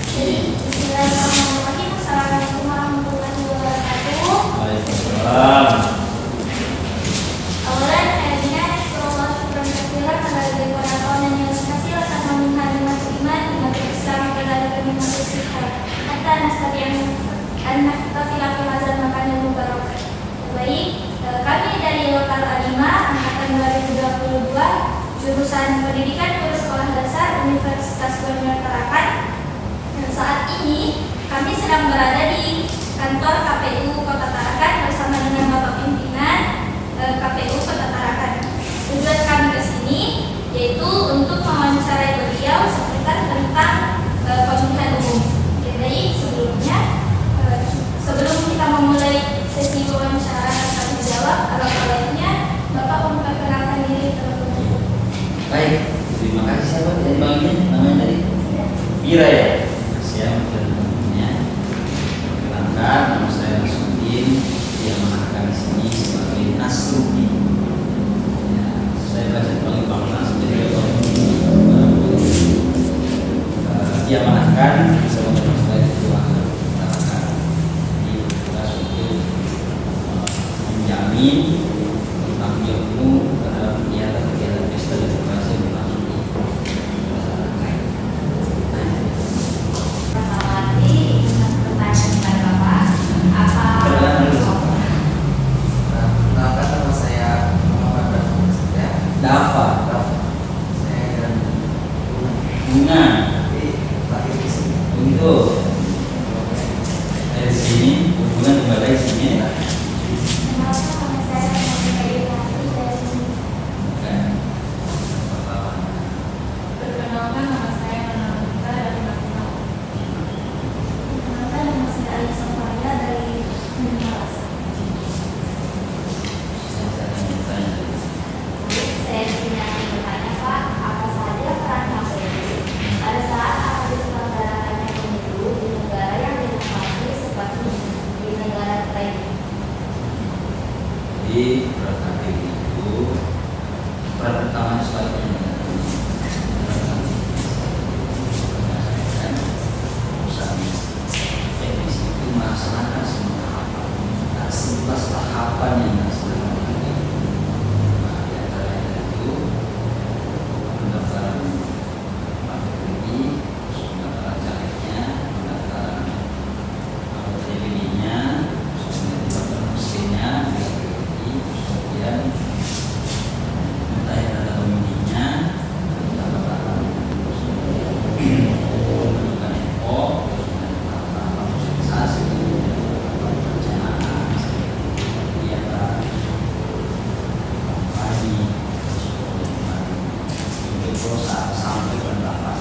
Bismillahirrahmanirrahim. Assalamualaikum warahmatullahi wabarakatuh. Waalaikumsalam. Awalan ayatnya Allah syukran katsiran ala dzikra dan yang kasih akan meminta iman umat Islam kepada kami manusia hatta nastati'an an nahtafila fi hadzal makan yang mubarak. Baik, kami dari lokal A5 angkatan 2022 jurusan Pendidikan Guru Sekolah Dasar Universitas Gubernur Tarakan. Saat ini kami sedang berada di kantor KPU Kota Tarakan bersama dengan Bapak Pimpinan KPU Kota Tarakan. Tujuan kami ke sini yaitu untuk mewawancarai beliau seputar tentang pemilihan umum. Jadi sebelum kita memulai sesi wawancara kami jawab, alangkah baiknya Bapak memperkenalkan diri terlebih dahulu. Baik, terima kasih. Siapa dari bagian namanya tadi? Vira ya. Siap tentunya. Perkenalkan, nama saya Nasruddin yang mengakan di sini sebagai Nasruddin. Ya, saya baca paling bangsa sebagai dia mengakan sebagai saya ketua Tarakan. Jadi tugas untuk menjamin tentang ilmu terhadap kegiatan pesta demokrasi yang berlangsung di masyarakat. Dafa, bunga, untuk dari sini hubungan kembali sini. Perkenalkan, nama saya Nana dari Makinau. Perkenalkan, nama saya Alisa Faria dari Malas. Saya punya bertanya, Pak, apa saja peran KPU pada saat akan diselenggarakannya pemilu di negara yang demokrasi seperti di negara lain? Jadi peran KPU itu peran pertama sebagai melaksanakan semua tahapan, tak 11 tahapan yang dilaksanakan. Nah, di antaranya itu pendaftaran partai politik, pendaftaran calegnya, pendaftaran TPD-nya, pendaftaran mesinnya, kemudian data pemilihnya, pendaftaran sampai pendapat.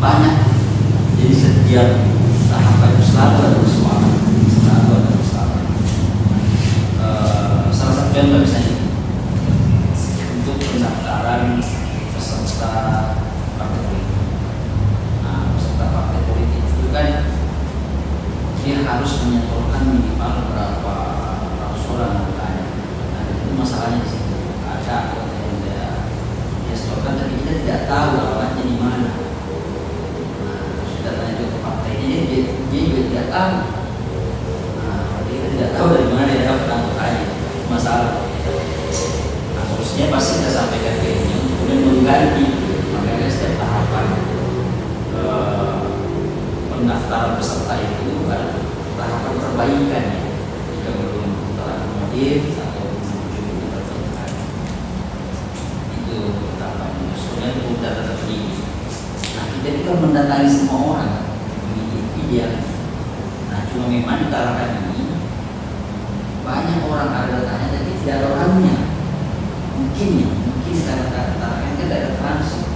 Banyak. Jadi setiap tahapan itu selalu ada persoalan, salah satu contoh misalnya untuk pendaftaran peserta partai politik. Nah, peserta partai politik itu kan dia harus menyetorkan minimal berapa ratus orang anggotanya. Nah, itu masalahnya di situ. Ada anggota yang dia setorkan tapi kita tidak tahu alamatnya di mana. Datanya ke partai ini dia juga tidak tahu. Nah, dia tidak tahu dari mana dia dapat anggotanya. Masalah. Nah, solusinya pasti kita sampaikan ke ini untuk kemudian mengganti. Makanya setiap tahapan pendaftaran peserta itu ada tahapan perbaikan ya. Jika belum terakomodir atau menuju perbaikan. Itu tahapannya. Soalnya itu data tertinggi. Nah, kita itu kan mendatangi semua orang memiliki dia. Nah, cuma memang di Tarakan ini banyak orang ada datanya tapi tidak ada orangnya. Mungkin karena Tarakan kan daerah transit.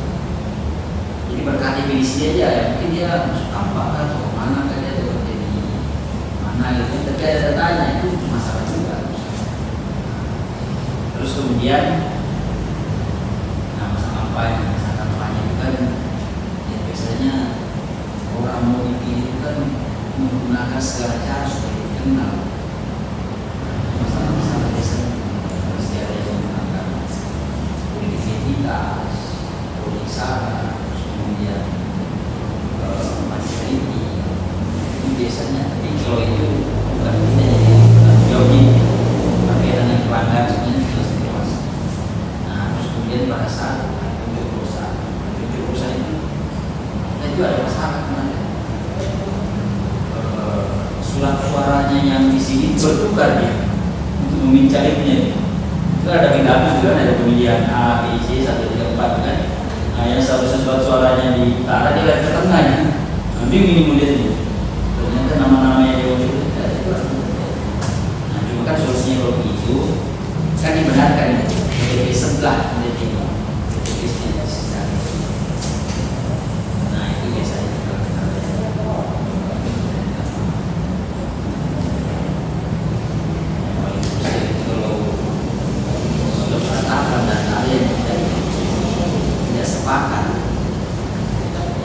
Jadi berkat definisi dia aja ya, mungkin dia masuk tanpa atau mana kan dia kerja di mana Nah itu tapi ada datanya itu masalah juga. Terus kemudian masalah kampanye itu kan ya biasanya orang mau dipilih itu kan menggunakan segala cara supaya dikenal. Masalah biasanya pasti ada yang menggunakan politik identitas, politik sara, terus kemudian materi itu biasanya. Tapi kalau itu bukan kita jadi jogi pakaian yang pelanggar sebenarnya jelas dewasa. Nah terus kemudian pada saat tunjuk perusahaan itu kita juga ada masalah kemarin. Surat suaranya yang di sini bertukar dia untuk memincainnya. Itu ada pidato juga, ada pemilihan A, B, C, 1, 3, 4 kan. Nah yang seharusnya surat suaranya di utara dia lihat ke tengah ya. Bingung melihat itu. Ternyata nama-nama yang diwujud itu. Nah cuma kan solusinya kalau begitu kan dibenarkan itu. Jadi sebelah menjadi nah itu biasanya kalau sudah penetapan dan kalian tidak sepakat,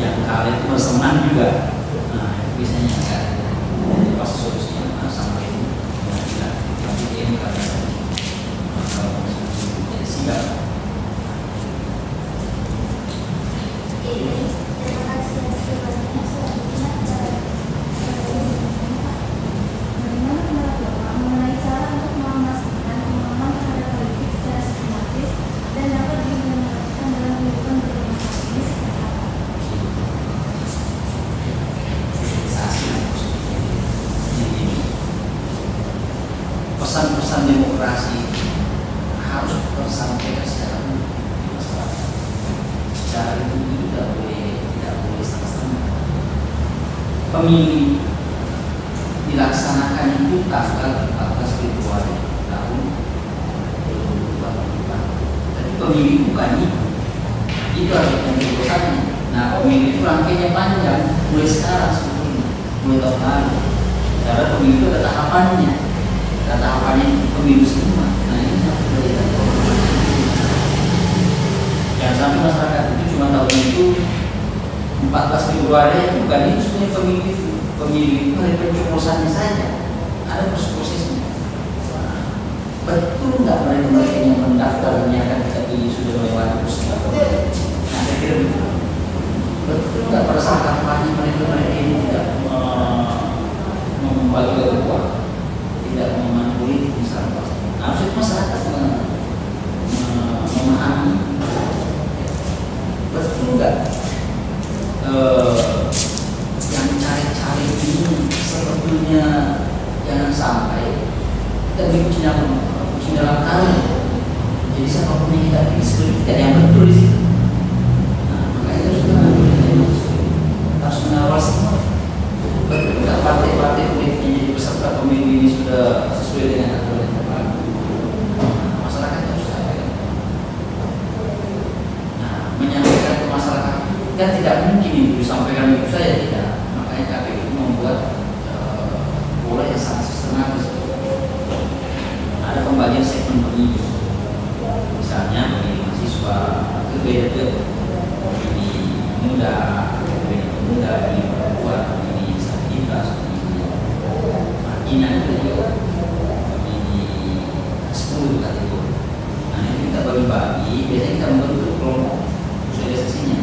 yang kalian itu bersemangat juga. Nah itu biasanya kan jadi pas solusinya sampai ini tidak tapi ini kalian jadi siap. Terima kasih atas jawabannya. Selanjutnya bagaimana pendapat Bapak mengenai cara untuk memastikan pemahaman terhadap politik secara sistematis dan dapat diimplementasikan dalam kehidupan bermasyarakat ini seperti apa? Pesan-pesan demokrasi harus tersampaikan secara umum di masyarakat. Secara itu tidak boleh setengah-setengah. Pemilu dilaksanakan itu tanggal 14 Februari tahun 2024. Tapi pemilu bukan itu. Itu harus menjadi pesannya. Nah pemilu itu rangkaiannya panjang, mulai sekarang sebetulnya, mulai tahun lalu. Karena pemilu itu ada tahapannya. Tahapannya pemilu semua. Nah ini satu dari yang sampai masyarakat itu cuma tahu itu 14 Februari bukan itu sebenarnya pemilu itu. Pemilu itu hari pencoblosannya saja. Ada prosesnya. Betul nggak mereka yang mendaftar menyatakan kita pilih sudah melewati proses? Nah saya kira betul. Betul nggak pada saat kampanye mereka ini tidak membagi kekuatan, tidak memahami politik misalnya. Harusnya masyarakat memahami. Betul nggak yang cari-cari ini sebetulnya jangan sampai kita bikin dalam kali. Jadi siapapun yang kita pilih sebetulnya tidak ada yang betul di situ. Nah makanya harus mengawal semua. Betul nggak partai-partai politik yang jadi peserta pemilu ini sudah sesuai dengan aturan yang berlaku? Masyarakat harus ada. Nah menyampaikan ke masyarakat kan tidak mungkin itu disampaikan itu saja, tidak. Makanya KPU membuat pola yang sangat sistematis. Ada pembagian segmen pemilu. Misalnya bagi mahasiswa itu beda pemilih muda, pemilih perempuan, pemilih disabilitas, pemilih margina itu juga pemilih 10 kategori. Nah ini kita bagi-bagi, biasanya kita membentuk kelompok sosialisasinya.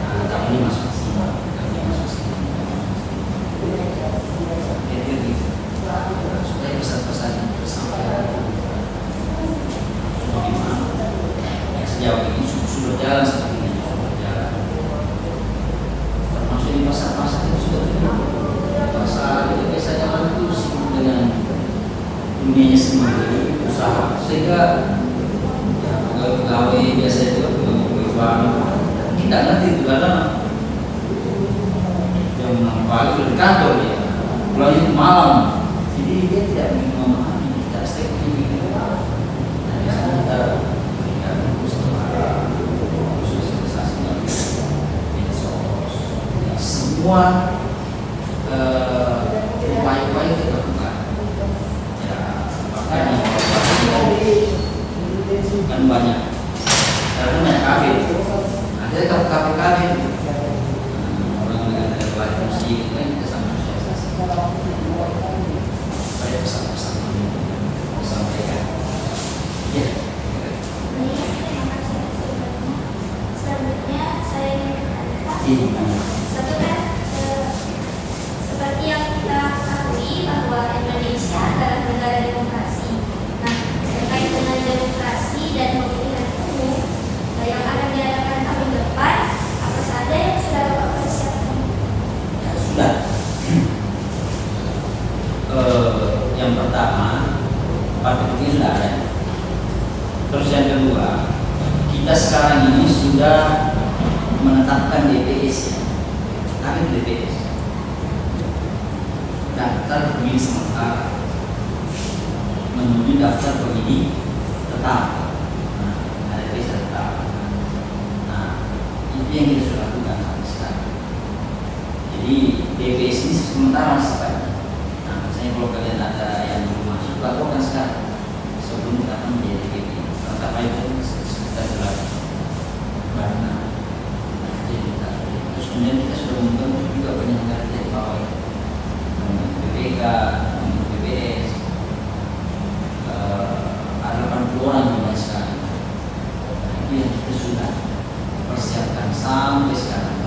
Nah tahun ini masuk ke sini, tahun ini masuk ke sini. Jadi supaya pesan-pesan tersampaikan. Sejauh ini sudah jalan seperti ini, jalan. Termasuk di pasar-pasar itu sudah terjadi. Pasar itu biasa jalan itu sibuk dengan dunianya sendiri, usaha. Sehingga pegawai biasa itu pegawai bank tidak ngerti itu karena yang pagi sudah di kantor ya, pulang itu malam. Jadi dia tidak memahami, tidak step ini. Nah biasanya kita semua upaya-upaya kita lakukan Saya pesan-pesan ini mau sampaikan. Ya. Baik, terima kasih atas jawabannya. Selanjutnya saya ingin bertanya, Ini. satu kan seperti yang kita ketahui bahwa Indonesia adalah negara demokrasi. Nah, terkait dengan demokrasi dan pemilihan umum yang akan diadakan tahun depan, apa saja yang sudah Bapak persiapkan? Ya, sudah. Yang pertama, partai politik sudah ada. Terus yang kedua, kita sekarang ini sudah menetapkan DPS ya. Kami DPS. Daftar pemilih sementara menuju daftar pemilih tetap. Nah, ada DPS tetap. Nah, itu yang kita sudah lakukan sampai sekarang. Jadi DPS ini sementara sifatnya. Nah, misalnya kalau kalian ada yang belum masuk, lakukan sekarang sebelum kita menjadi DPS. Tetap itu kita sudah karena terus kemudian kita sudah membentuk juga penyelenggara dari bawah, BPK, BPS, ada 80 orang juga sekarang. Itu yang kita sudah persiapkan sampai sekarang.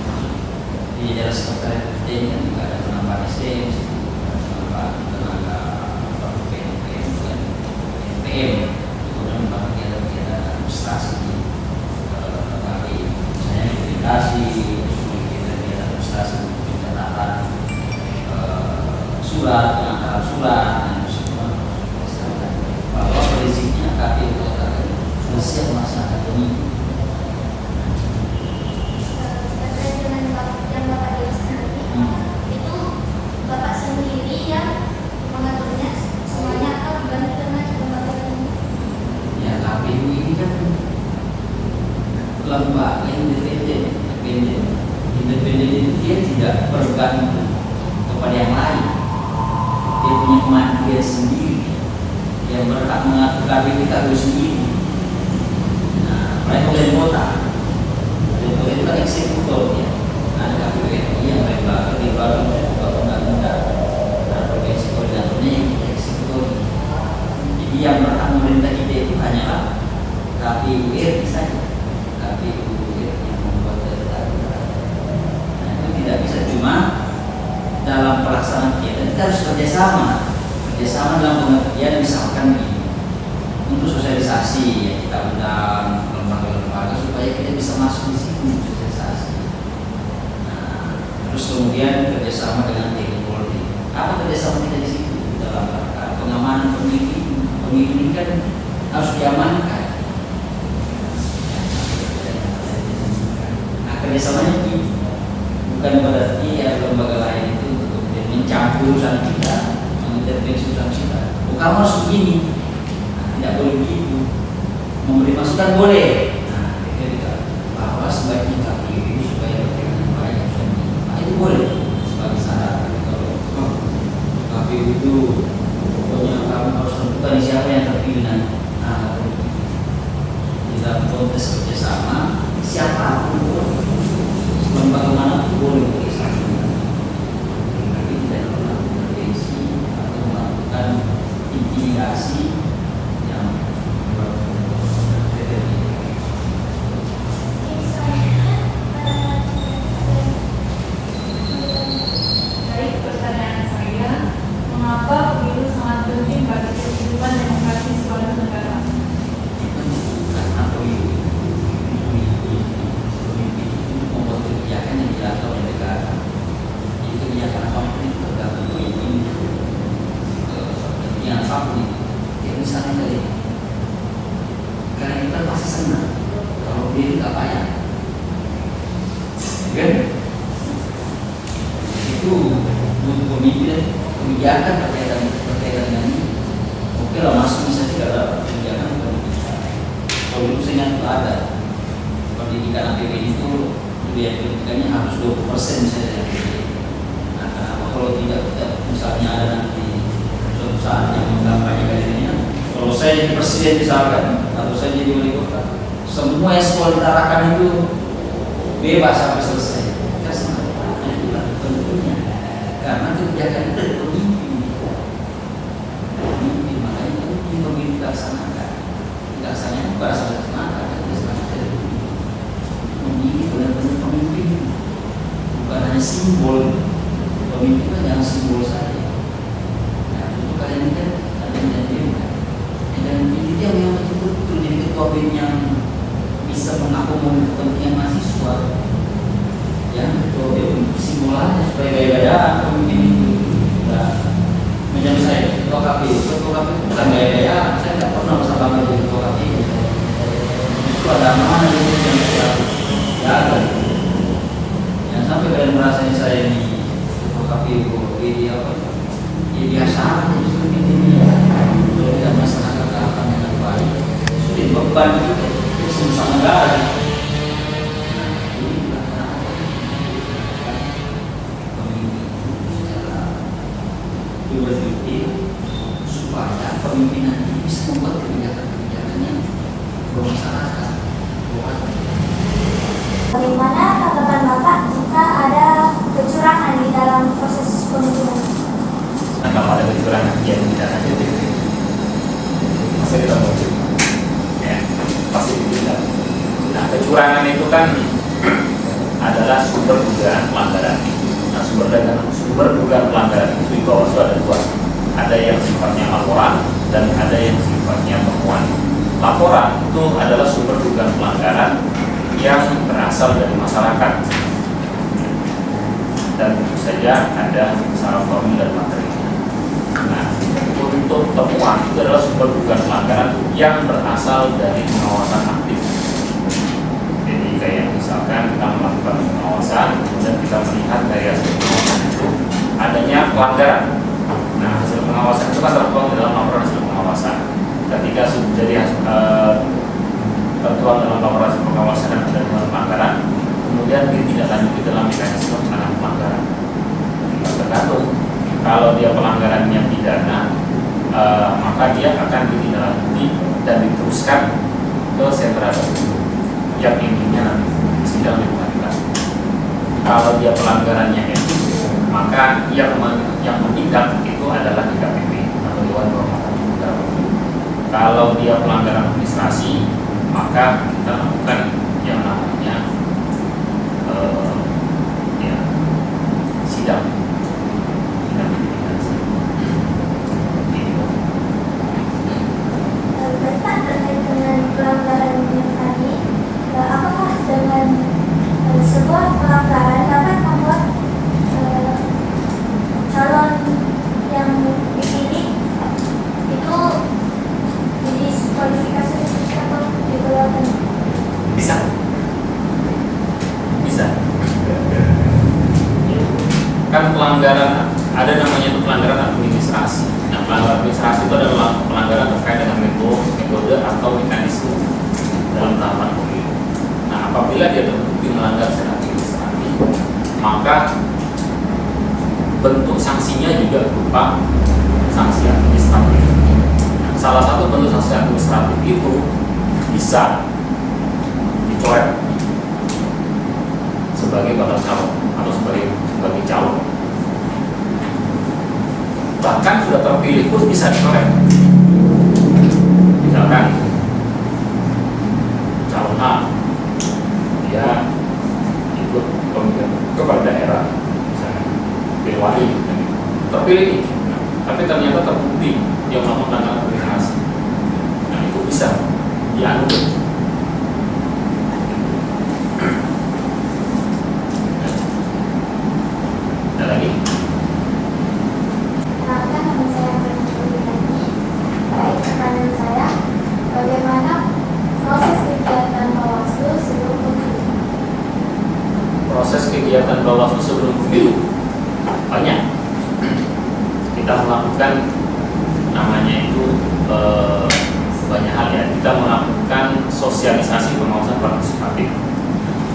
Di daerah sekretariat kita ini kan juga ada penambahan SDM, tenaga PM, kemudian bagian administrasi, misalnya verifikasi, kemudian administrasi pencatatan surat, pengantaran surat, dan semua bahwa prinsipnya KPU sudah siap melaksanakan pemilu. Terkait dengan yang Bapak jelaskan tadi, itu Bapak sendiri yang mengaturnya semuanya atau dibantu dengan lembaga lain? Ya, KPU ini kan lembaga independen. Independen itu dia tidak bergantung kepada yang lain. Dia punya kemandirian sendiri. Yang berhak mengatur KPU kita harus sendiri. Nah, mereka oleh kota. Kota itu kan eksekutor ya. Nah, KPU yang lembaga di bawah undang-undang. Nah, provinsi koordinatornya yang eksekutor. Jadi yang berhak memerintah ide itu hanyalah KPU RI saja. KPU yang membuat data. Nah, itu tidak bisa cuma dalam pelaksanaan kegiatan kita harus kerjasama dalam pengertian misalkan untuk sosialisasi ya, kita undang lembaga-lembaga supaya kita bisa masuk di situ sosialisasi. Nah, terus kemudian kerjasama dengan TNI Polri. Apa kerjasama kita di situ dalam rangka pengamanan pemilu? Pemilu ini kan harus diamankan. Nah, kerjasamanya itu bukan berarti ya lembaga lain itu kemudian mencampur urusan kita, mengintervensi urusan kita. Oh, kamu harus begini. Nah, tidak boleh begitu. Memberi masukan boleh. Nah, kita bahwa sebaiknya KPU supaya berjalan dengan baik. Nah, itu boleh sebagai syarat. Kalau KPU itu pokoknya kamu harus tentukan siapa yang terpilih nanti. Nah, di dalam konteks kerjasama siapapun lembaga mana pun boleh bekerjasama. Tapi tidak melakukan intervensi atau melakukan intimidasi yang Baik, pertanyaan saya, mengapa pemilu sangat penting bagi kehidupan demokrasi suatu negara? Karena pemimpin itu membuat kebijakan yang dilakukan oleh negara. Jadi kebijakan apapun itu tergantung pemimpin. Kepentingan apapun itu. Ya misalnya kalian kita pasti senang kalau dia nggak payah. Ya kan? Itu untuk pemimpin kebijakan berkaitan dengan ini. Oke lah, masuk bisa tidak ada kebijakan pendidikan. Kalau dulu saya ingat ada pendidikan APBN itu biaya pendidikannya harus 20% misalnya. Nah, kenapa kalau tidak kita misalnya ada nanti suatu saat yang mengkampanyekan dirinya, kalau saya jadi presiden misalkan atau saya jadi wali kota, semua yang sekolah ditarakan itu bebas sampai selesai. Kita senang. Nah, itulah tentunya karena kebijakan itu simbol. Pemimpin kan jangan simbol saja. Nah, itu kalian ini kan kalian janjikan. Dan ini dia yang betul-betul jadi ketua BEM yang bisa mengakomodir kepentingan mahasiswa. Yang ketua BEM simbol aja supaya gaya-gayaan pemimpin itu. Nah, menjadi saya ketua KPU bukan gaya-gayaan. Saya tidak pernah bersama dengan ketua KPU. Itu ada mana yang bisa jaga. Yang sampai kalian merasa saya ini ketua KPU, ini apa? Ya biasa aja justru ini. Kalau tidak masyarakat akan dengan baik, sudah beban kita sebesar negara. Berpikir supaya pemimpinan ini bisa membuat kebijakan-kebijakan yang bermasyarakat. Bagaimana tanggapan Bapak jika ada kecurangan di dalam proses pemilihan? Nah, kalau ada kecurangan yang tidak lanjut pasti kita wajib ya, pasti ditindak. Nah, kecurangan itu kan adalah sumber dugaan pelanggaran. Nah, sumber dugaan pelanggaran itu di bawah itu ada dua. Ada yang sifatnya laporan dan ada yang sifatnya temuan. Laporan itu adalah sumber dugaan pelanggaran yang berasal dari masyarakat dan tentu saja ada secara formil dan materialnya. Nah, untuk temuan itu adalah sumber dugaan pelanggaran yang berasal dari pengawasan aktif. Jadi kayak misalkan kita melakukan pengawasan kemudian kita melihat dari hasil pengawasan itu adanya pelanggaran. Nah, hasil pengawasan itu kan tertuang dalam laporan hasil pengawasan. Ketika sudah jadi tertuang dalam laporan hasil pengawasan dan ada pelanggaran, kemudian ditindaklanjuti dalam mekanisme penanganan pelanggaran. Tergantung kalau dia pelanggarannya pidana, maka dia akan ditindaklanjuti dan diteruskan ke sentra yang intinya nanti sidang di pengadilan. Kalau dia pelanggarannya etik, maka yang menindak itu adalah DKPP atau Dewan Kehormatan Negara. Kalau dia pelanggaran administrasi, maka kita lakukan yang namanya sidang intimidasi. Bapak terkait dengan pelanggaran yang tadi, apakah dengan sebuah pelanggaran dapat membuat calon yang dipilih itu didiskualifikasi atau dikeluarkan? Bisa. Kan pelanggaran ada namanya itu pelanggaran administrasi. Nah, pelanggaran administrasi itu adalah pelanggaran terkait dengan metode atau mekanisme dalam tahapan pemilu. Nah, apabila dia terbukti melanggar secara administratif, maka bentuk sanksinya juga berupa sanksi administratif. Nah, salah satu bentuk sanksi administratif itu bisa dicoret sebagai bakal calon atau sebagai calon. Bahkan sudah terpilih pun bisa dicoret. Misalkan calon A dia ikut pemilihan kepala daerah, misalnya Pilwali, terpilih nih, tapi ternyata terbukti dia melakukan pelanggaran administrasi. Nah, itu bisa dianulir. Ada lagi? Kenapa nama saya bertanya? Baik, pertanyaan saya, bagaimana proses kegiatan Bawaslu sebelum pemilu? Proses kegiatan Bawaslu sebelum pemilu banyak. Kita melakukan namanya itu banyak hal ya. Kita melakukan sosialisasi pengawasan partisipatif.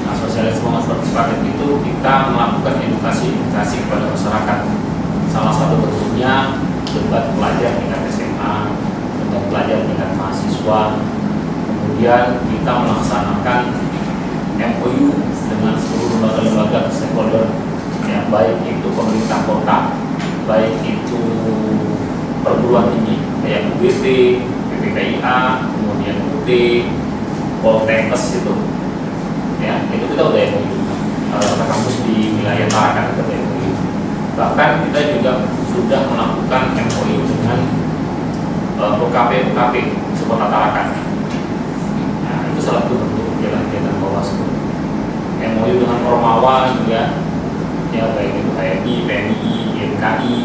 Nah, sosialisasi pengawasan partisipatif itu kita melakukan edukasi kepada masyarakat. Salah satu bentuknya debat pelajar tingkat SMA, debat pelajar tingkat mahasiswa. Kemudian kita melaksanakan MOU dengan seluruh lembaga stakeholder, ya, baik itu pemerintah kota, baik itu perguruan tinggi kayak UGT, PPKIA, kemudian UT, Poltekkes itu, ya, itu kita udah MOU. kampus di wilayah Tarakan atau MOU. Bahkan kita juga sudah melakukan MOU dengan UKP Sekota Tarakan. Nah, itu salah satu bentuk kegiatan Bawaslu. MOU dengan Ormawa juga, ya baik itu HMI, PMI, YMKI,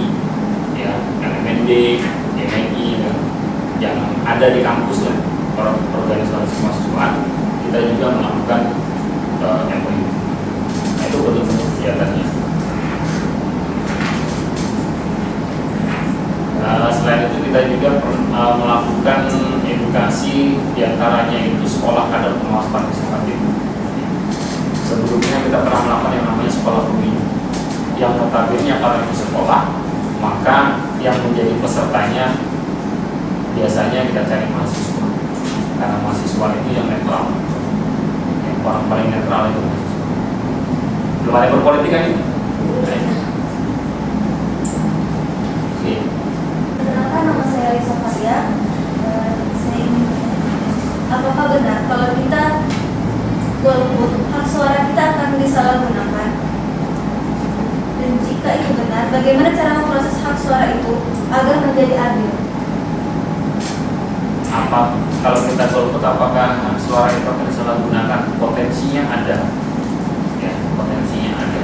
ya MMND, YMI, yang ada di kampus lah, organisasi mahasiswa, kita juga melakukan MOU. Nah, itu bentuk-bentuk kegiatannya. Selain itu kita juga melakukan edukasi, diantaranya itu sekolah kader pengawas partisipatif. Sebelumnya kita pernah melakukan yang namanya sekolah pemilu, yang notabene karena itu sekolah, maka yang menjadi pesertanya biasanya kita cari mahasiswa, karena mahasiswa itu yang netral, yang paling netral itu mahasiswa. Belum ada berpolitik kan itu? Oke. Perkenalkan, nama saya Lisa Faria. Saya ingin apakah benar kalau kita golput, hak suara kita akan disalahgunakan? Dan jika itu benar, bagaimana cara memproses hak suara itu agar menjadi adil? Apa kalau kita golput, apakah hak suara itu akan disalahgunakan? Potensinya ada, ya, potensinya ada.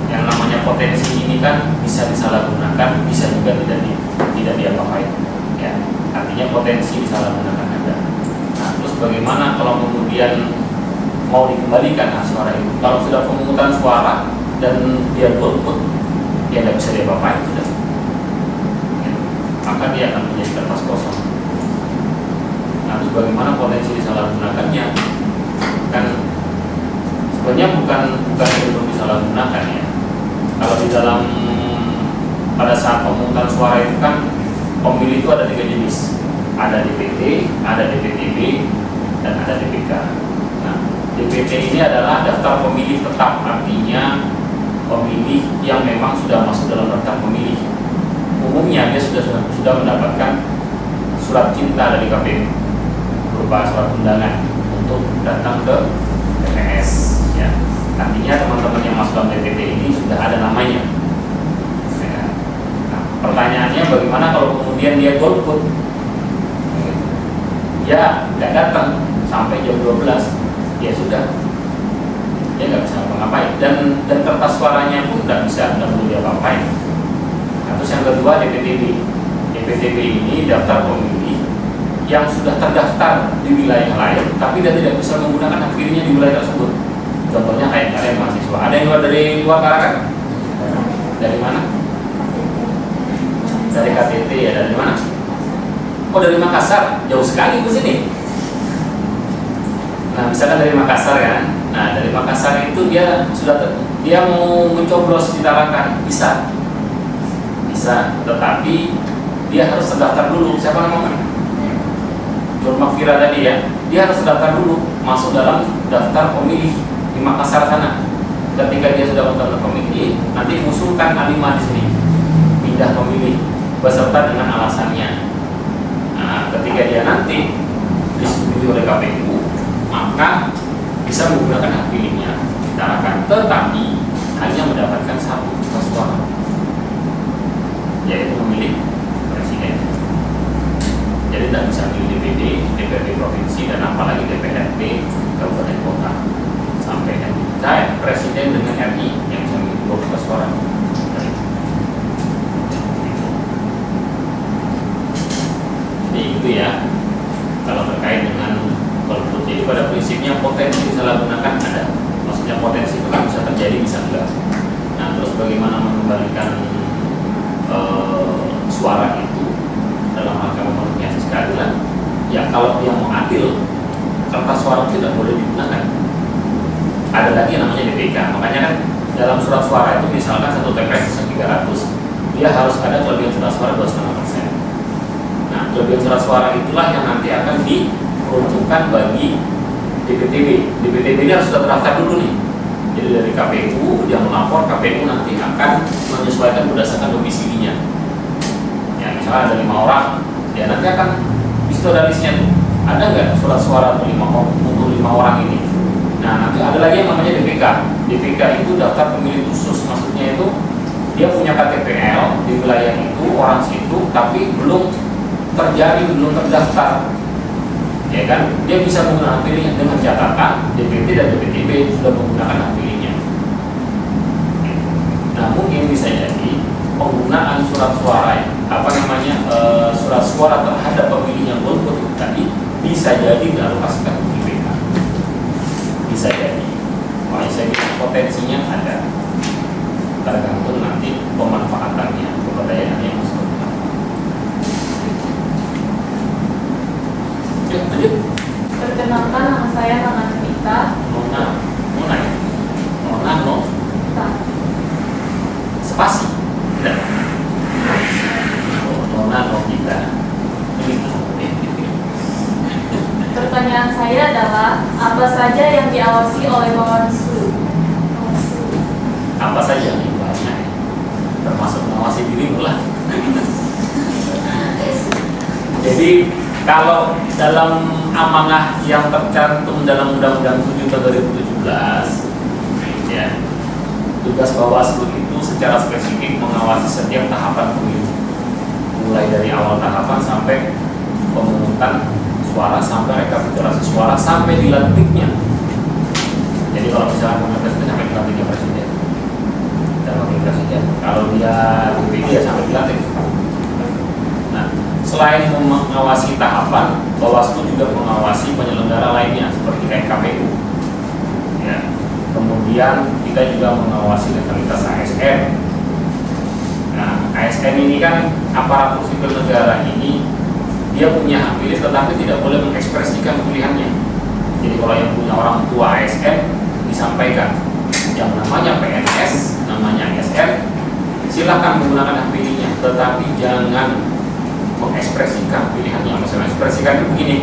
Yang namanya potensi ini kan bisa disalahgunakan, bisa juga tidak diapa-apain, ya. Artinya potensi disalahgunakan ada. Nah, terus bagaimana kalau kemudian mau dikembalikan hak suara itu? Kalau sudah pemungutan suara dan dia golput, dia tidak bisa diapa-apain sudah, ya. Maka dia akan menjadi kertas kosong. Nah, terus bagaimana potensi disalahgunakannya? Kan sebenarnya bukan untuk disalahgunakan, ya. Kalau di dalam pada saat pemungutan suara itu kan pemilih itu ada 3 jenis, ada DPT, ada DPTB, dan ada DPK. Nah, DPT ini adalah daftar pemilih tetap, artinya pemilih yang memang sudah masuk dalam daftar pemilih. Umumnya dia sudah mendapatkan surat cinta dari KPU berupa surat undangan untuk datang ke TPS, ya. Artinya teman-teman yang masuk dalam DPT ini sudah ada namanya. Nah, pertanyaannya bagaimana kalau kemudian dia golput? Ya nggak datang sampai jam 12, ya sudah, dia nggak bisa apa-apain, dan kertas suaranya pun nggak perlu dia apa-apain. Nah, terus yang kedua DPTB. DPTB ini daftar pemilih yang sudah terdaftar di wilayah lain, tapi dia tidak bisa menggunakan hak pilihnya di wilayah tersebut. Contohnya kayak kalian mahasiswa, ada yang dari luar Tarakan? Dari mana? Dari KTT, ya. Dari mana? Oh, dari Makassar, jauh sekali ke sini. Nah, misalkan dari Makassar kan, nah dari Makassar itu dia mau mencoblos di Tarakan, bisa, tetapi dia harus terdaftar dulu. Siapa namanya? Nur Makfira tadi, ya. Dia harus terdaftar dulu, masuk dalam daftar pemilih di Makassar sana. Ketika dia sudah mendaftar pemilih, nanti mengusulkan A5 di sini, pindah pemilih beserta dengan alasannya. Nah, ketika dia nanti disetujui oleh KPU, maka bisa menggunakan hak pilihnya di Tarakan, tetapi hanya mendapatkan 1 kertas suara, yaitu memilih presiden. Jadi tidak bisa memilih DPD, DPRD provinsi, dan apalagi DPRD kabupaten kota. Sampai kan saya presiden dengan RI yang bisa memilih 2 kertas suara. Jadi itu, ya, kalau terkait dengan golput. Jadi pada prinsipnya potensi disalahgunakan ada. Maksudnya potensi itu kan bisa terjadi, bisa enggak. Nah, terus bagaimana mengembalikan suara itu dalam rangka memenuhi asas keadilan? Ya, kalau dia mau adil, kertas suara tidak boleh digunakan. Ada lagi yang namanya DPK. Makanya kan dalam surat suara itu misalkan 1 TPS 300, dia harus ada kelebihan surat suara 2,5%. Nah, kelebihan surat suara itulah yang nanti akan diperuntukkan bagi DPTB. DPTB ini harus sudah terdaftar dulu nih. Jadi dari KPU dia melapor, KPU nanti akan menyesuaikan berdasarkan domisilinya. Ya, misalnya ada 5 orang, ya nanti akan disitu ada listnya tuh. Ada nggak surat suara untuk 5 orang ini? Nah, nanti ada lagi yang namanya DPK. DPK itu daftar pemilih khusus, maksudnya itu dia punya KTPL di wilayah itu, orang situ, tapi belum terjaring, belum terdaftar. Ya kan? Dia bisa menggunakan hak pilihnya dengan catatan DPT dan DPTB sudah menggunakan hak pilihnya. Nah, mungkin bisa jadi penggunaan surat suara, surat suara terhadap pemilih yang belum betul tadi bisa jadi dialokasikan ke DPK. Bisa jadi. Makanya saya bilang potensinya ada. Tergantung nanti pemanfaatannya, keberdayaannya yang seperti apa. Ya, lanjut. Perkenalkan, nama saya Nona Nita. Nona ya? Nona, Nita. Spasi. Tidak. Nona, Nita. Pertanyaan saya adalah, apa saja yang diawasi oleh Bawaslu? Apa saja nih banyak, termasuk mengawasi dirimu lah. Jadi kalau dalam amanah yang tercantum dalam Undang-Undang 7 tahun 2017, ya, tugas Bawaslu itu secara spesifik mengawasi setiap tahapan pemilu, mulai dari awal tahapan sampai pemungutan suara, sampai rekapitulasi suara, sampai dilantiknya. Jadi kalau misalnya pemungutan presiden sampai dilantiknya presiden dan wakil presiden, kalau dia DPD ya sampai dilantik. Nah, selain mengawasi tahapan, Bawaslu juga mengawasi penyelenggara lainnya seperti kayak KPU. Ya. Kemudian kita juga mengawasi netralitas ASN. Nah, ASN ini kan aparatur sipil negara ini, dia punya hak pilih tetapi tidak boleh mengekspresikan pilihannya. Jadi kalau yang punya orang tua ASN disampaikan, yang namanya PNS, namanya ASN, silahkan menggunakan hak pilihnya, tetapi jangan mengekspresikan pilihannya. Maksudnya mengekspresikan itu begini,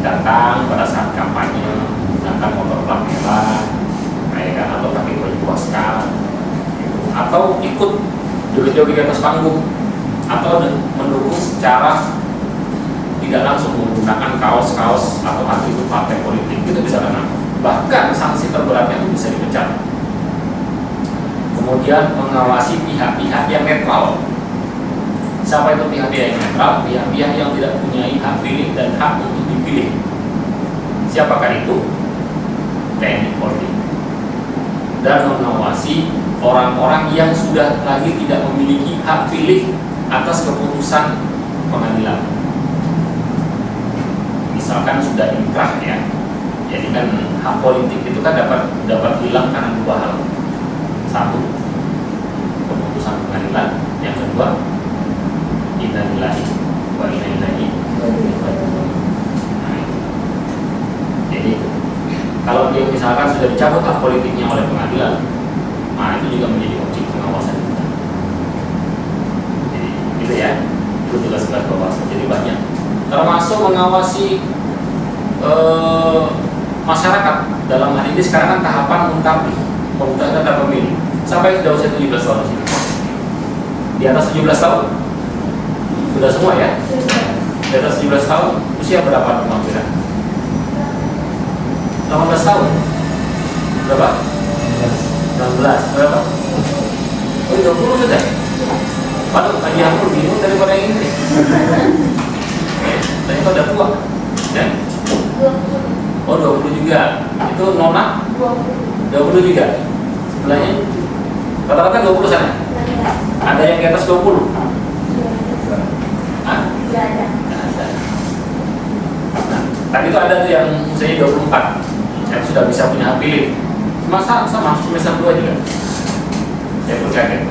datang pada saat kampanye, menggunakan motor plat merah, atau pakai baju waskar, gitu. Atau ikut joget-joget di atas panggung, atau mendukung secara tidak langsung menggunakan kaos-kaos atau atribut partai politik, itu bisa kena. Bahkan sanksi terberatnya itu bisa dipecat. Kemudian mengawasi pihak-pihak yang netral. Siapa itu pihak-pihak yang netral? Pihak-pihak yang tidak punya hak pilih dan hak untuk dipilih. Siapakah itu? TNI Polri. Dan mengawasi orang-orang yang sudah lagi tidak memiliki hak pilih atas keputusan pengadilan. Misalkan sudah inkrah ya, jadi kan hak politik itu kan dapat hilang karena dua hal. Satu, keputusan pengadilan. Yang kedua, inna lillahi wa inna ilaihi raji'un. Jadi kalau dia misalkan sudah dicabut hak politiknya oleh pengadilan, nah itu juga menjadi objek pengawasan kita. Jadi gitu ya, itu tugas-tugas Bawaslu. Jadi banyak, termasuk mengawasi masyarakat. Dalam hal ini sekarang kan tahapan muntabi, pemungutan daftar pemilih. Siapa yang sudah usia 17 tahun di sini? Di atas 17 tahun? Sudah semua ya? Di atas 17 tahun, usia berapa kira-kira? 18 tahun? Berapa? 19, berapa? Oh, 20 sudah? Waduh, tadi aku bingung daripada yang ini. Tadi kau udah tua? Ya? Oh, 20 juga. Itu Nona? 20 juga? Sebelahnya? Rata-rata 20 sana? Ada yang di atas 20? Hah? Tidak ada. Nah, tadi itu ada tuh yang usianya 24, yang sudah bisa punya hak pilih. Sama semester 2 juga. Saya pun kaget.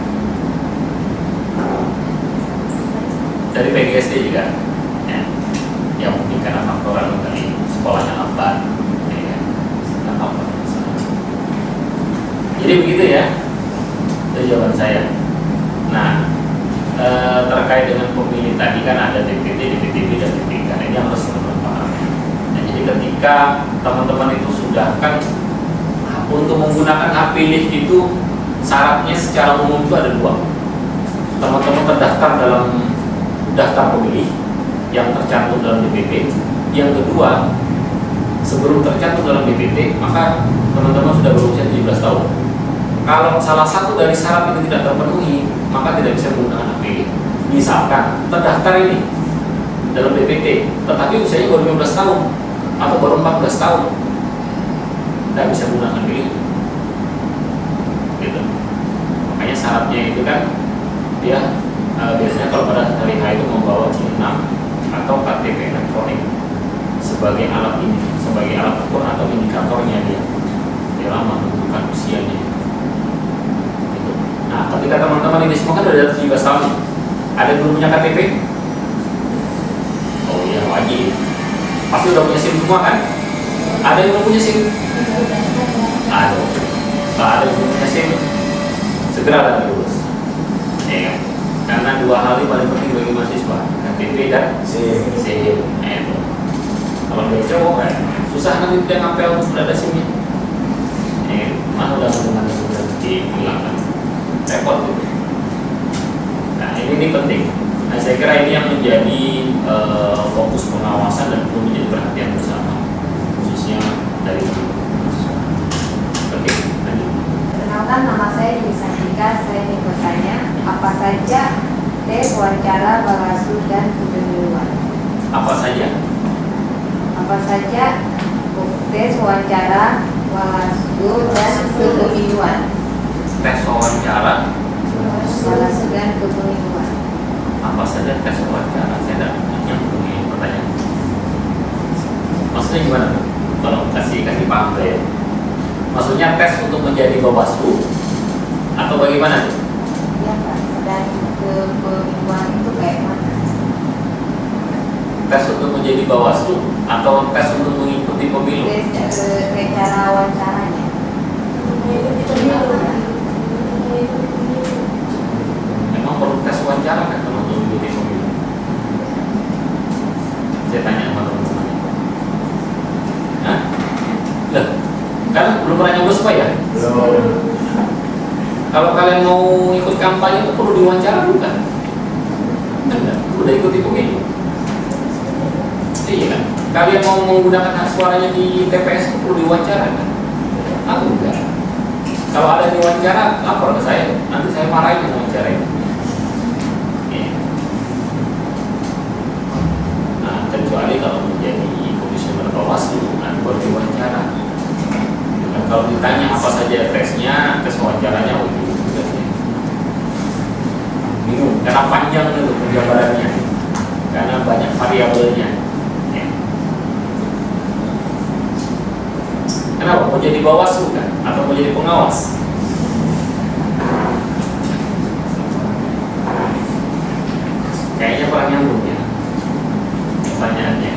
Dari PGSD juga. Ya, yang mungkin karena faktor dari sekolahnya lambat. Ya, jadi begitu ya. Itu jawaban saya. Nah, terkait dengan pemilih tadi kan ada DPT, DPTB, dan DPK. Ini yang harus teman-teman pahami. Nah, jadi ketika teman-teman itu sudah kan untuk menggunakan hak pilih itu syaratnya secara umum itu ada dua. Teman-teman terdaftar dalam daftar pemilih yang tercantum dalam DPP. Yang kedua, sebelum tercantum dalam DPT, maka teman-teman sudah berusia 17 tahun. Kalau salah satu dari syarat itu tidak terpenuhi, maka tidak bisa menggunakan hak pilih. Misalkan terdaftar ini dalam DPT, tetapi usianya baru 15 tahun atau baru 14 tahun, tidak bisa menggunakan hak pilih. Gitu. Makanya syaratnya itu kan dia biasanya kalau pada hari H itu membawa C6 atau KTP elektronik sebagai alat ini, sebagai alat ukur atau indikatornya dia dalam menentukan usianya. Gitu. Nah, ketika teman-teman ini semua kan sudah 17 tahun, ada yang belum punya KTP? Oh iya, wajib. Pasti udah punya SIM semua kan? Ada yang belum punya SIM? Aduh, kalau ada yang belum punya SIM, segera lah lulus. Ya, karena dua hal ini paling penting bagi mahasiswa, KTP dan SIM. Kalau dia cowok kan susah nanti dia ngapel untuk ada SIM-nya. Mana udah dengan sudah dihilangkan, repot gitu. Nah ini penting. Nah saya kira ini yang menjadi fokus pengawasan dan perlu menjadi perhatian bersama, khususnya dari mahasiswa. Oke, lanjut. Perkenalkan, nama saya Dewi Santika. Saya ingin bertanya, apa saja tes wawancara Bawaslu dan kepemiluan? Apa saja? Apa saja tes wawancara Bawaslu dan kepemiluan? Tes wawancara. Bawaslu dan kepemiluan. Apa saja tes wawancara? Saya tidak nyambung ini pertanyaan. Maksudnya gimana? Kalau kasih paham saya. Maksudnya tes untuk menjadi Bawaslu atau bagaimana? Ya Pak, dan kepemiluan itu kayak mana? Tes untuk menjadi Bawaslu atau tes untuk mengikuti pemilu? Tes cara wawancaranya. Memang perlu tes wawancara kan kalau untuk mengikuti pemilu? Saya tanya sama teman-teman. Hah? Loh, kan belum pernah nyoblos Pak ya? Belum. Kalau kalian mau ikut kampanye itu perlu diwawancara dulu kan? Enggak, udah ikuti pemilu. Iya kan? Kalian mau menggunakan hak suaranya di TPS itu perlu diwawancara kan? Aku enggak. Kalau ada yang diwawancara, lapor ke saya. Nanti saya marahin yang wawancara itu. Iya. Nah, kecuali kalau menjadi komisioner Bawaslu, nanti baru diwawancara. Dan kalau ditanya apa saja tesnya, tes wawancaranya, oh itu juga sih. Bingung, karena panjang itu penjabarannya, karena banyak variabelnya. Ya. Kenapa? Mau jadi Bawaslu kan? Atau mau jadi pengawas? Kayaknya kurang nyambung ya pertanyaannya.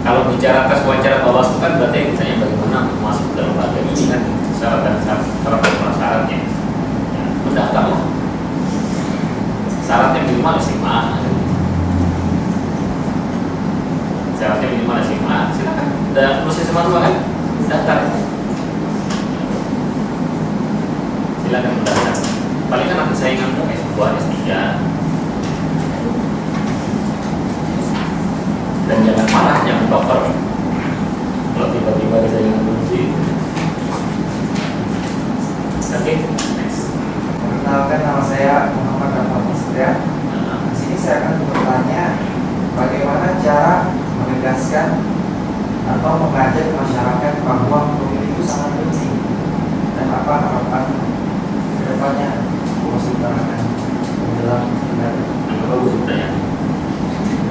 Kalau bicara tes wawancara Bawaslu kan berarti misalnya bagaimana masuk ke lembaga ini kan syarat dan prasyaratnya. Ya, mendaftar lah. Syaratnya minimal SMA. Syaratnya minimal SMA. Silakan. Udah lulus SMA 2 kan? Daftar. Silakan mendaftar. Paling kan nanti sainganmu S2, S3. Dan jangan marah, jangan baper kalau tiba-tiba ada saingan kunci. Oke, next. Perkenalkan, nama saya Muhammad Rahmat Satria. Di sini saya akan bertanya bagaimana cara menegaskan atau mengajak masyarakat bahwa pemilu itu sangat penting dan apa harapan kedepannya akan menjelang pilkada. Bagus pertanyaan.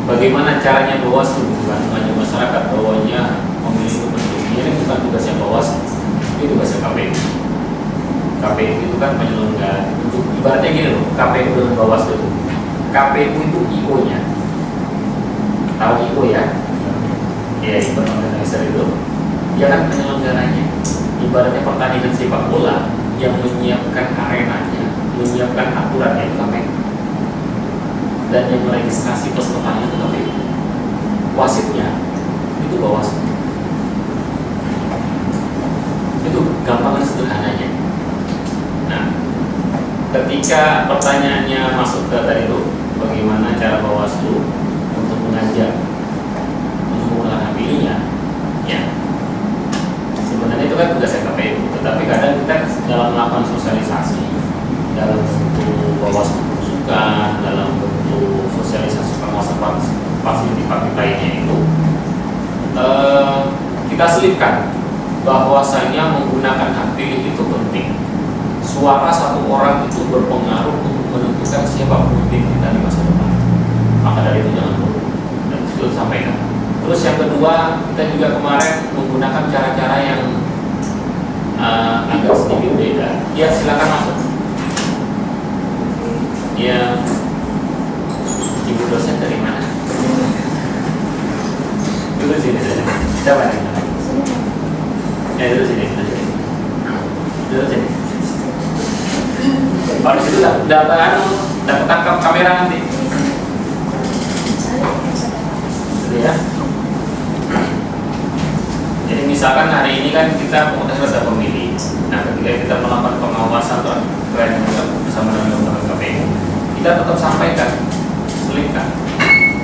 Bagaimana caranya Bawaslu mengajak masyarakat bahwanya pemilu itu penting? Ini bukan tugasnya Bawaslu, ini tugasnya KPU. KPU itu kan penyelenggara. Ibaratnya gini loh, KPU dengan Bawaslu itu. KPU itu IO-nya. Tahu IO ya? Ya, event organizer itu. Dia kan penyelenggaranya. Ibaratnya pertandingan sepak bola yang menyiapkan arenanya, menyiapkan aturannya itu KPU. Dan yang meregistrasi pesertanya itu KPU. Wasitnya itu Bawaslu. Itu gampangan sederhananya. Nah, ketika pertanyaannya masuk ke tadi itu, bagaimana cara Bawaslu untuk mengajak Ya, sebenarnya itu kan tugas KPU, tetapi kadang kita dalam melakukan sosialisasi, dalam bentuk Bawaslu berusukan, dalam bentuk sosialisasi pengawasan fasilitatif publik lainnya itu, kita selipkan bahwasanya menggunakan hak pilih itu penting. Suara satu orang itu berpengaruh untuk menentukan siapa pemimpin kita di masa depan. Maka dari itu jangan lupa dan itu sampaikan. Terus yang kedua, kita juga kemarin menggunakan cara-cara yang agak sedikit beda. Ya, silakan masuk. Ya, ibu dosen dari mana? Dulu sini saja. Siapa yang mana? Dulu sini. Dulu sini. Kalau di situ dapat tangkap kamera nanti. Gitu ya. Jadi misalkan hari ini kan kita pemungutan data pemilih. Nah, ketika kita melakukan pengawasan atau training bersama dengan teman-teman KPU, kita tetap sampaikan, selipkan.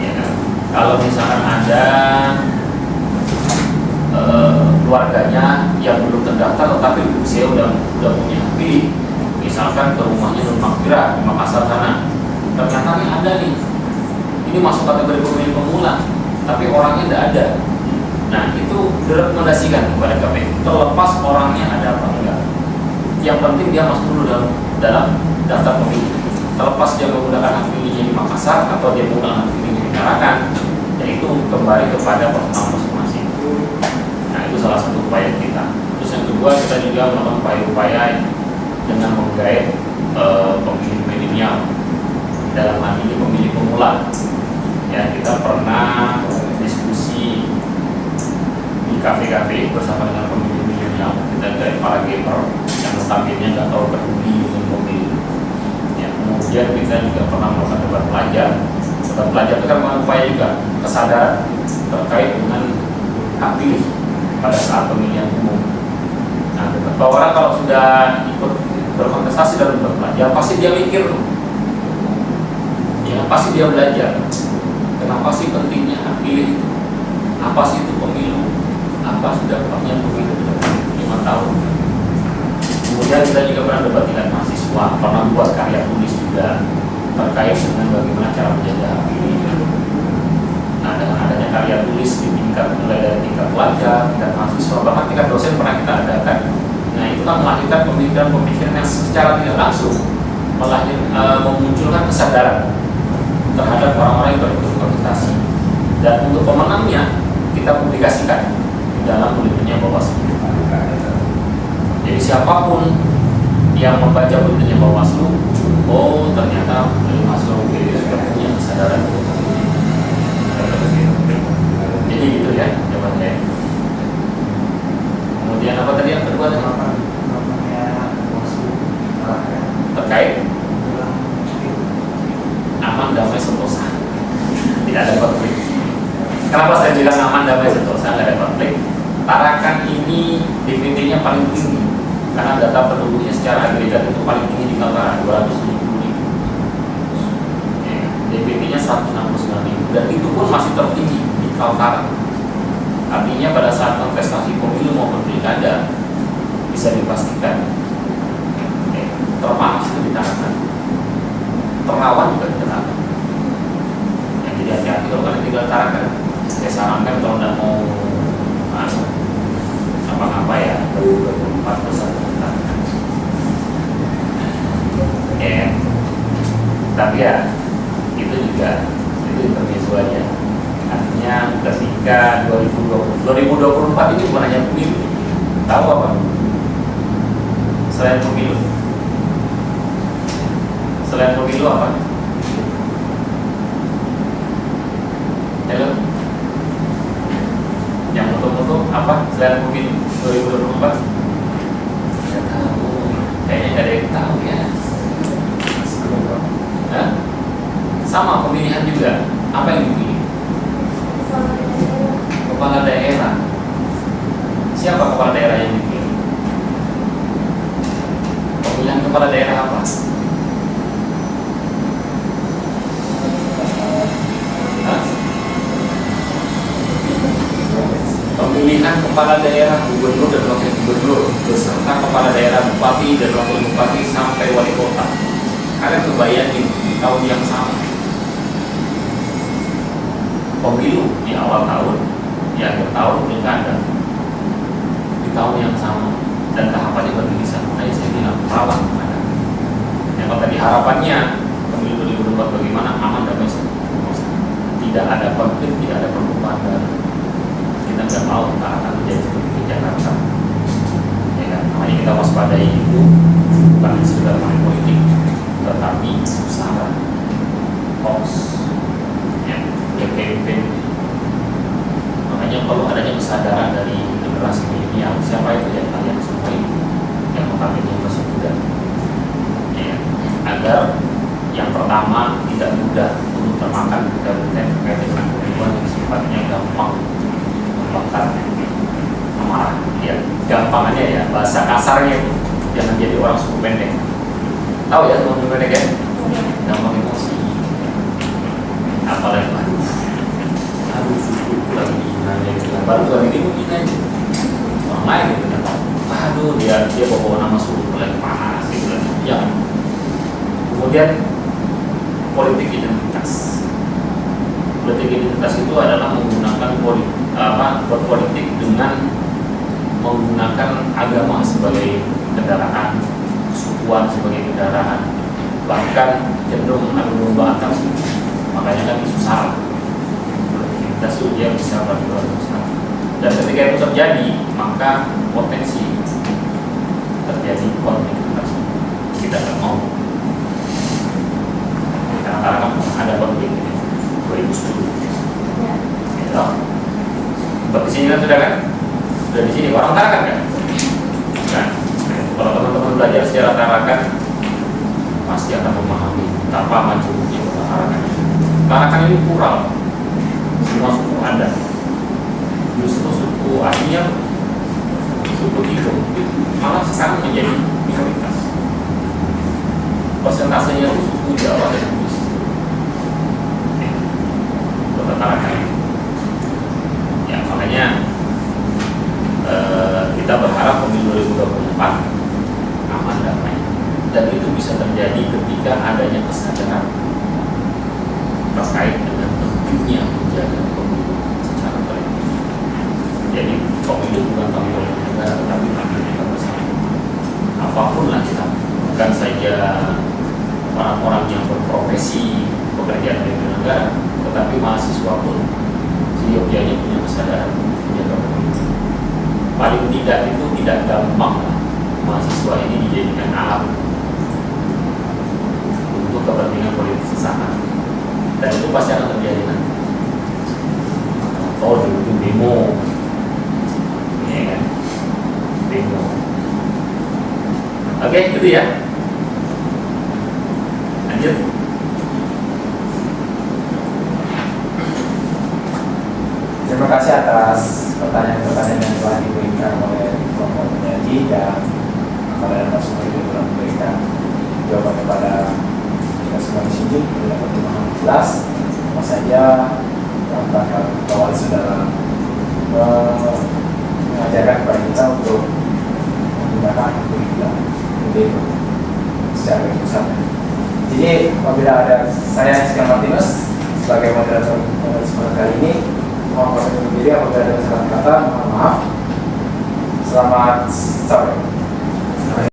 Ya kan? Kalau misalkan ada keluarganya yang belum terdaftar tetapi usia udah punya hak pilih, misalkan ke rumahnya Nur Makfirah di Makassar sana, ternyata nih ada nih, ini masuk kategori pemilih pemula, tapi orangnya tidak ada. Nah, itu direkomendasikan kepada KPU, terlepas orangnya ada apa enggak. Yang penting dia masuk dulu dalam daftar pemilih. Terlepas dia menggunakan hak pilihnya di Makassar atau dia menggunakan hak pilihnya di Tarakan, yaitu kembali kepada personal masing-masing. Nah, itu salah satu upaya kita. Terus yang kedua, kita juga melakukan upaya-upaya dengan menggait pemilih milenial, dalam hal ini pemilih pemula. Ya, kita pernah diskusi di kafe-kafe bersama dengan pemilih milenial. Kita gait para gamer yang notabene nggak tahu peduli dengan mobil. Ya, kemudian kita juga pernah melakukan debat pelajar. Debat pelajar itu kan upaya juga kesadaran terkait dengan hak pilih pada saat pemilihan umum. Nah, bahwa orang kalau sudah ikut berkontestasi dalam debat pelajar, pasti dia mikir, ya pasti dia belajar. Kenapa sih pentingnya hak pilih itu? Apa sih itu pemilu? Apa sudah dampaknya pemilu 5 tahun? Kemudian kita juga pernah debat tingkat mahasiswa, pernah buat karya tulis juga terkait dengan bagaimana cara menjaga hak pilih. Nah, dengan adanya karya tulis di tingkat mulai dari tingkat pelajar, tingkat mahasiswa, bahkan tingkat dosen pernah kita adakan. Nah, itu kan melahirkan pemikiran-pemikiran yang secara tidak langsung memunculkan kesadaran terhadap orang-orang yang berikut kontestasi. Dan untuk pemenangnya kita publikasikan di dalam buletinnya Bawaslu. Jadi siapapun yang membaca buletinnya Bawaslu, oh ternyata dari Bawaslu sudah punya kesadaran. Jadi gitu ya jawabannya. Kemudian apa tadi yang kedua terkait aman damai sentosa, tidak ada konflik. Kenapa saya bilang aman damai sentosa, tidak ada konflik? Tarakan ini DPT-nya paling tinggi karena data penduduknya secara agregat itu paling tinggi di Kaltara, 270.000. DPT-nya 169.000 dan itu pun masih tertinggi di Kaltara. Artinya pada saat kontestasi pemilu maupun pilkada bisa dipastikan terpanas itu di Tarakan, terawan juga di Tarakan. Yang jadi hati-hati kalau kalian tinggal Tarakan. Saya sarankan kalau tidak mau apa-apa ya 2024 besar Tarakan. Tapi ya itu juga itu intermezzo aja. Artinya ketika 2024 ini bukan hanya pemilu, tahu apa? Selain pemilu apa? Halo? Yang untuk apa? Selain pemilu 2024? Saya tahu. Kayaknya nggak ada yang tahu ya. Hah? Sama pemilihan juga. Apa yang dipilih? Kepala daerah. Siapa kepala daerah yang dipilih? Pemilihan kepala daerah apa? Pemilihan pemilihan kepala daerah, gubernur dan wakil gubernur beserta kepala daerah, bupati dan wakil bupati sampai wali kota. Kalian kebayangin di tahun yang sama, pemilu di awal tahun, di akhir tahun pilkada di tahun yang sama, dan tahapannya berbeda. Makanya saya bilang rawan ada. Yang kalau tadi harapannya pemilu 2024 bagaimana aman damai sejahtera, tidak ada konflik, tidak ada permukaan baru. Kita nggak mau akan terjadi seperti di Jakarta. Ya kan? Makanya kita waspadai itu bukan sekedar main politik, tetapi usaha hoax, ya, campaign. Makanya kalau adanya kesadaran dari generasi milenial, siapa itu yang kalian semua itu yang notabene masih muda, ya, agar yang pertama tidak mudah untuk termakan berita-berita terkait dengan penipuan yang sifatnya gampang membakar, amarah, ya, gampangannya ya, bahasa kasarnya itu jangan jadi orang suku pendek. Tahu ya suku pendek ya? Gampang emosi. Apalagi aduh suku lagi nanya gitu, baru kali ini mungkin aja orang lain gitu kan, aduh dia bawa nama suku lagi panas gitu, jangan. Kemudian politik identitas. Politik identitas itu adalah menggunakan berpolitik dengan menggunakan agama sebagai kendaraan, sukuan sebagai kendaraan, bahkan cenderung adu domba antar suku. Makanya kan isu sara. Politik identitas itu dia bisa beradu sara. Dan ketika itu terjadi, maka potensi terjadi konflik antar suku. Kita tidak mau. Karena kan ada konflik 2010. Ya. Di sini kan sudah kan? Sudah di sini orang Tarakan kan? Nah, kalau teman-teman belajar sejarah Tarakan pasti akan memahami betapa majunya Tarakan. Tarakan ini plural, semua suku ada. Justru suku aslinya suku Igbo malah sekarang menjadi minoritas. Persentasenya itu suku Jawa dan Bugis. Kota Tarakan. Ya makanya kita berharap pemilu 2024 aman damai, dan itu bisa terjadi ketika adanya kesadaran terkait dengan pentingnya menjaga pemilu secara kolektif. Jadi pemilu bukan pemilu negara, tetapi pemilu kita bersama. Apapun lah kita, bukan saja orang-orang yang berprofesi pekerjaan di negara, tetapi mahasiswa pun seyogyanya punya kesadaran menjaga pemilu. Paling tidak itu tidak gampang mahasiswa ini dijadikan alat untuk kepentingan politik sesaat, dan itu pasti akan terjadi nanti. Oh, di ujung demo, ya kan? Demo. Oke, gitu ya. Lanjut. Terima kasih atas pertanyaan-pertanyaan yang telah diberikan oleh kelompok penyaji dan kalian semua juga telah memberikan jawaban kepada kita semua di sini dengan pertimbangan jelas. Apa saja yang bakal bawaan saudara mengajarkan kepada kita untuk menggunakan kurikulum itu secara besar. Jadi apabila ada saya Rizky Martinus sebagai moderator kali ini, mohon maaf apabila ada kesalahan kata, mohon maaf. Selamat sore.